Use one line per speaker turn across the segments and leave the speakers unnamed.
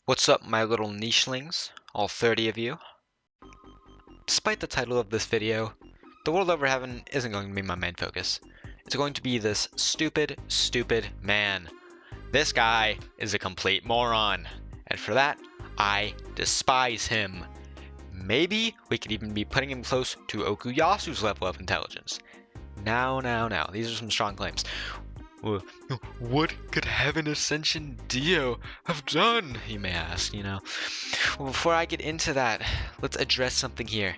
What's up, my little nichelings, all 30 of you? Despite the title of this video, the world over heaven isn't going to be my main focus. It's going to be this stupid man. This guy is a complete moron, and for that, I despise him. Maybe we could even be putting him close to Okuyasu's level of intelligence. Now, these are some strong claims. What could Heaven Ascension Dio have done, you may ask, Well, before I get into that, let's address something here.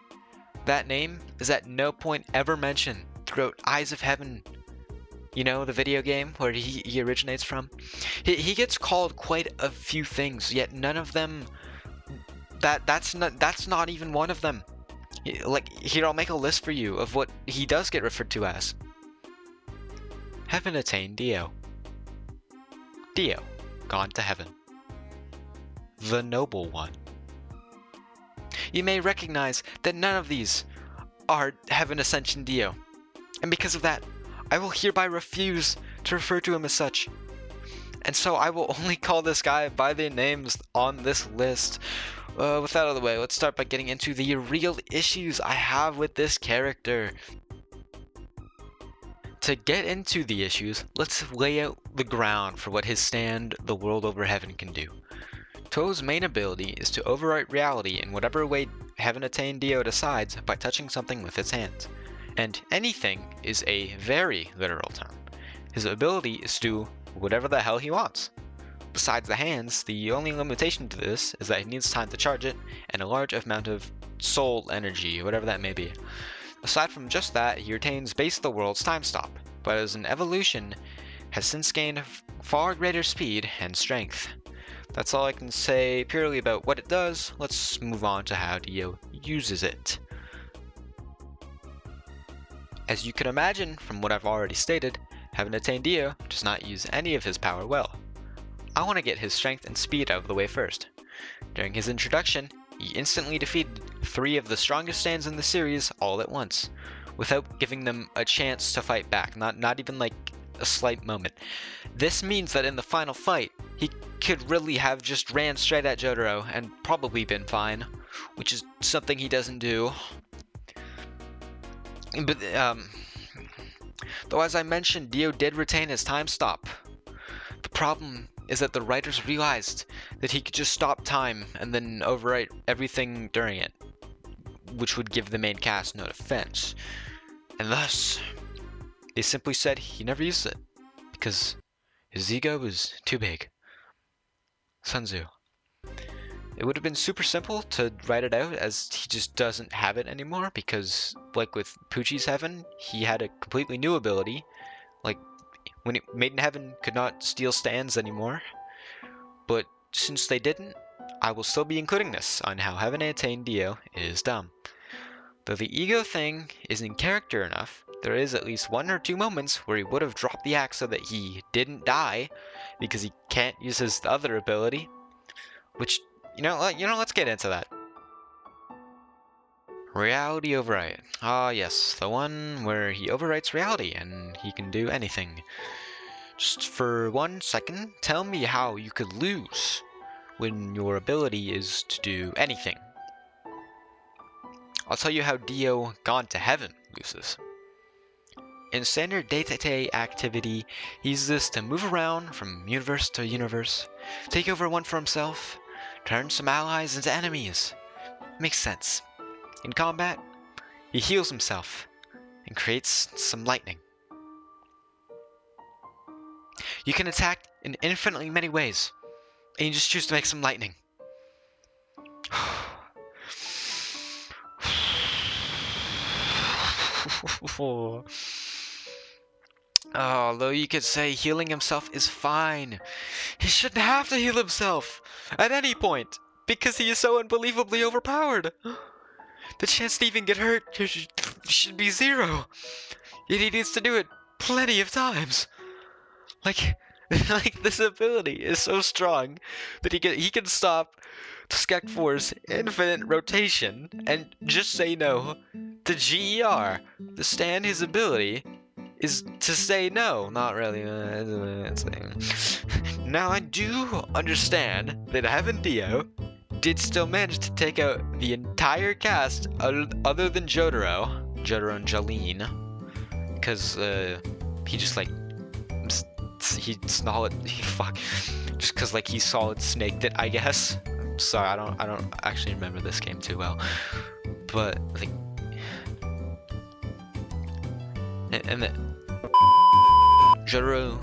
That name is at no point ever mentioned throughout Eyes of Heaven. You know, the video game where he originates from? He gets called quite a few things, yet none of them... That's not even one of them. Like, here, I'll make a list for you of what he does get referred to as. Heaven attained Dio. Dio, gone to heaven. The Noble One. You may recognize that none of these are Heaven Ascension Dio, and because of that, I will hereby refuse to refer to him as such. And so I will only call this guy by the names on this list. With that out of the way, let's start by getting into the real issues I have with this character. To get into the issues, let's lay out the ground for what his stand, the world over heaven, can do. To's main ability is to overwrite reality in whatever way Heaven Attained Dio decides by touching something with its hands. And anything is a very literal term. His ability is to do whatever the hell he wants. Besides the hands, the only limitation to this is that he needs time to charge it and a large amount of soul energy, whatever that may be. Aside from just that, he retains Base the World's time stop, but as an evolution, has since gained far greater speed and strength. That's all I can say purely about what it does. Let's move on to how Dio uses it. As you can imagine from what I've already stated, Heaven Attained Dio does not use any of his power well. I want to get his strength and speed out of the way first. During his introduction, he instantly defeated 3 of the strongest stands in the series all at once, without giving them a chance to fight back, not even like a slight moment. This means that in the final fight, he could really have just ran straight at Jotaro and probably been fine, which is something he doesn't do. But, though as I mentioned, Dio did retain his time stop. The problem is that the writers realized that he could just stop time and then overwrite everything during it, which would give the main cast no defense. And thus, they simply said he never used it, because his ego was too big. Sun Tzu. It would have been super simple to write it out as he just doesn't have it anymore, because like with Pucci's Heaven, he had a completely new ability, like when Maiden Heaven could not steal stands anymore. But since they didn't, I will still be including this on how Heaven Attained Dio is dumb. Though the ego thing is in character enough, there is at least 1 or 2 moments where he would have dropped the axe so that he didn't die, because he can't use his other ability. Which, let's get into that. Reality Overwrite. Ah yes, the one where he overwrites reality and he can do anything. Just for 1 second, tell me how you could lose when your ability is to do anything. I'll tell you how Dio Gone to Heaven loses. In standard day-to-day activity, he uses this to move around from universe to universe, take over one for himself, turn some allies into enemies. Makes sense. In combat, he heals himself and creates some lightning. You can attack in infinitely many ways, and you just choose to make some lightning. Although you could say healing himself is fine, he shouldn't have to heal himself at any point, because he is so unbelievably overpowered. The chance to even get hurt should be 0, yet he needs to do it plenty of times. Like this ability is so strong that he can stop Skek 4's infinite rotation and just say no to GER to stand his ability is to say no. Not really. Now I do understand that Heaven Dio did still manage to take out the entire cast other than Jotaro and Jolene, because he just like just because like he solid snaked it, I guess. Sorry, I don't actually remember this game too well, but like, and then Jotaro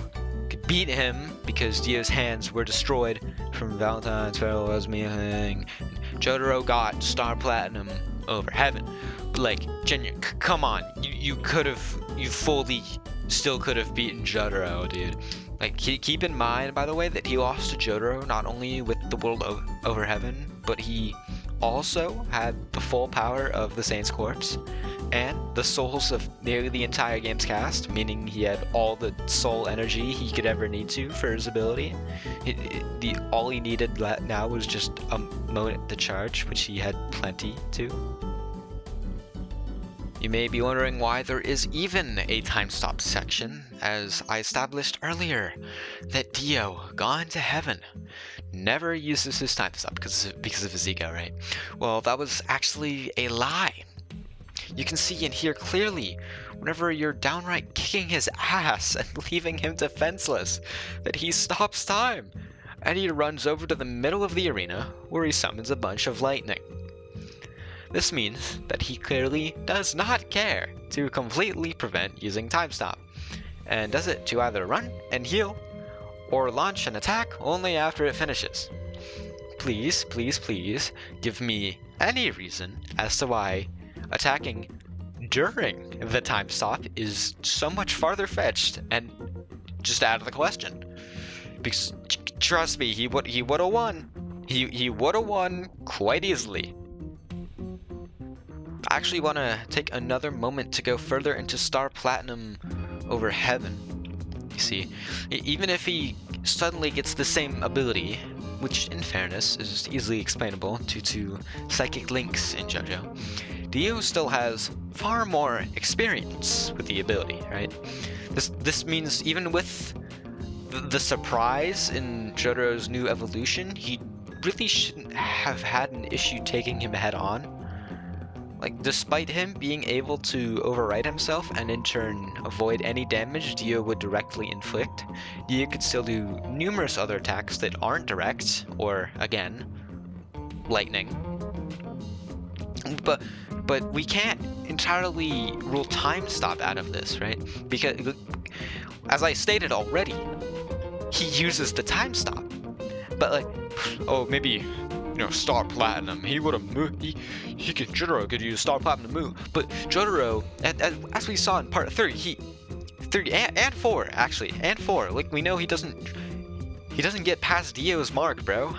could beat him because Dio's hands were destroyed from Valentine's Farewell's Me thing. Jotaro got Star Platinum over Heaven, but like, come on, you fully still could have beaten Jotaro, dude. Like, keep in mind, by the way, that he lost to Jotaro not only with the world over Heaven, but he also had the full power of the Saint's Corpse and the souls of nearly the entire game's cast, meaning he had all the soul energy he could ever need to for his ability. All he needed now was just a moment to charge, which he had plenty to. You may be wondering why there is even a time stop section, as I established earlier that Dio, gone to Heaven, never uses his time stop because of his ego, right? Well, that was actually a lie. You can see and hear clearly whenever you're downright kicking his ass and leaving him defenseless that he stops time, and he runs over to the middle of the arena where he summons a bunch of lightning. This means that he clearly does not care to completely prevent using time stop, and does it to either run and heal or launch an attack only after it finishes. Please, please, please give me any reason as to why attacking during the time stop is so much farther fetched and just out of the question. Because trust me, he would have won. He would have won quite easily. I actually want to take another moment to go further into Star Platinum over Heaven. You see, even if he suddenly gets the same ability, which in fairness is easily explainable due to psychic links in JoJo, Dio still has far more experience with the ability, right? This means even with the surprise in Jotaro's new evolution, he really shouldn't have had an issue taking him head on. Like, despite him being able to override himself and in turn avoid any damage Dio would directly inflict, Dio could still do numerous other attacks that aren't direct, or, again, lightning. But we can't entirely rule time stop out of this, right? Because, as I stated already, he uses the time stop. But like, oh, maybe, Star Platinum, he would have moved, Jotaro could use Star Platinum to move, but Jotaro, as we saw in part 30, and 4, actually, and 4, like, we know he doesn't get past Dio's mark, bro.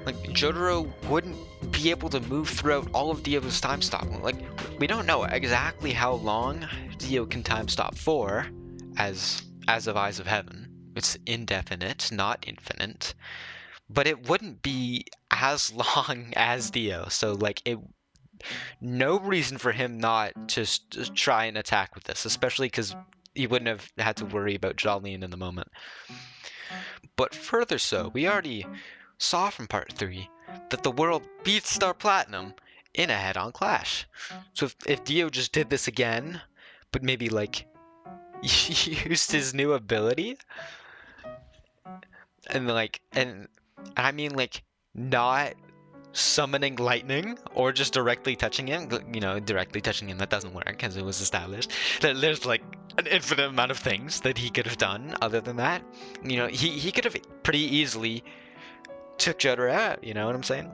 Like, Jotaro wouldn't be able to move throughout all of Dio's time stop. Like, we don't know exactly how long Dio can time stop for, as of Eyes of Heaven. It's indefinite, not infinite. But it wouldn't be as long as Dio, so like no reason for him not to try and attack with this, especially because he wouldn't have had to worry about Jolene in the moment. But further so, we already saw from part 3 that the world beats Star Platinum in a head-on clash. So if Dio just did this again, but maybe like used his new ability, and I mean, like, not summoning lightning or just directly touching him. Directly touching him, that doesn't work, because it was established that there's like an infinite amount of things that he could have done other than that. He could have pretty easily took Jotaro out, you know what I'm saying?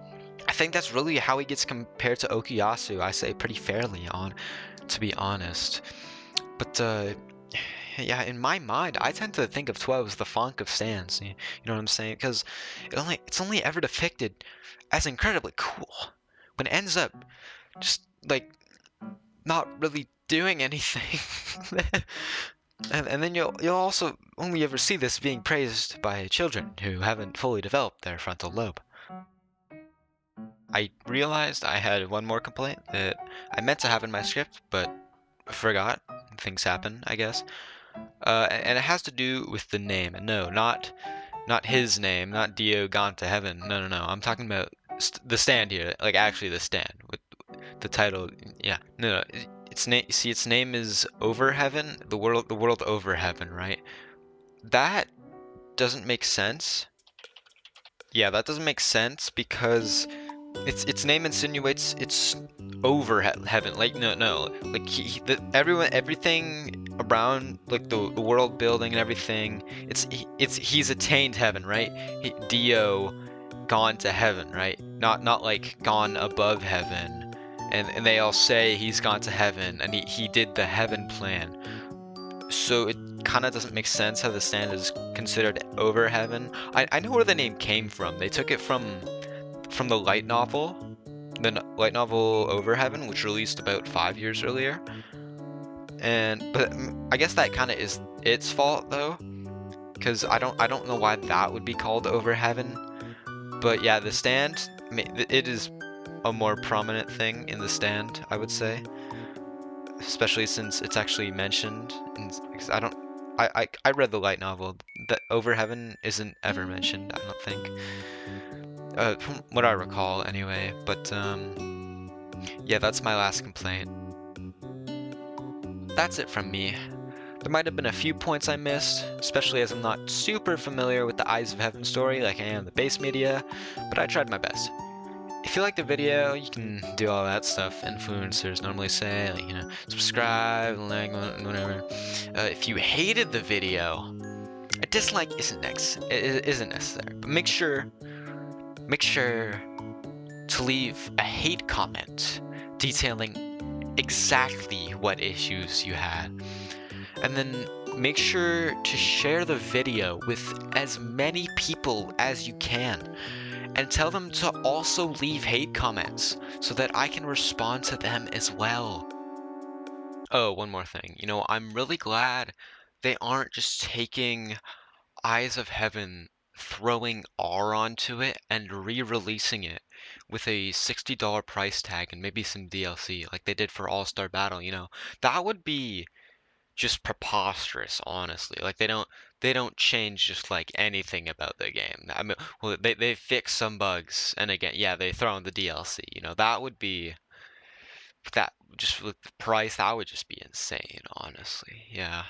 I think that's really how he gets compared to Okuyasu, I say pretty fairly, to be honest. But yeah, in my mind, I tend to think of 12 as the Fonk of Sans. You know what I'm saying? Because it's only ever depicted as incredibly cool, when it ends up just like not really doing anything. and then you'll also only ever see this being praised by children who haven't fully developed their frontal lobe. I realized I had one more complaint that I meant to have in my script, but forgot. things happen, I guess. And it has to do with the name. No, not his name, not Dio gone to heaven. No, no, no. I'm talking about the stand here, like actually the stand with the title. Yeah, no, no. Its name. See, its name is Over Heaven. The world over heaven, right? That doesn't make sense. Yeah, that doesn't make sense because its name insinuates it's over heaven. Like no, like everything around like the world building and everything. He's attained heaven, right? Dio gone to heaven, right? Not like gone above heaven. And they all say he's gone to heaven and he did the heaven plan. So it kind of doesn't make sense how the stand is considered over heaven. I know where the name came from. They took it from the light novel, light novel Over Heaven, which released about 5 years earlier. But I guess that kind of is its fault though, because I don't know why that would be called Over Heaven. But yeah, the stand, it is a more prominent thing in the stand, I would say, especially since it's actually mentioned. Because I read the light novel. That Over Heaven isn't ever mentioned, I don't think. From what I recall, anyway. But yeah, that's my last complaint. That's it from me. There might have been a few points I missed, especially as I'm not super familiar with the Eyes of Heaven story like I am the base media, but I tried my best. If you liked the video, you can do all that stuff influencers normally say, like, subscribe, like, whatever. If you hated the video, a dislike isn't necessary, but make sure to leave a hate comment detailing exactly what issues you had. And then make sure to share the video with as many people as you can. And tell them to also leave hate comments so that I can respond to them as well. Oh, one more thing. I'm really glad they aren't just taking Eyes of Heaven, throwing R onto it, and re-releasing it with a $60 price tag and maybe some DLC like they did for All-Star Battle, That would be just preposterous, honestly. Like they don't change just like anything about the game. I mean, well, they fix some bugs, and again, yeah, they throw in the DLC. That would be that just with the price. That would just be insane, honestly. Yeah.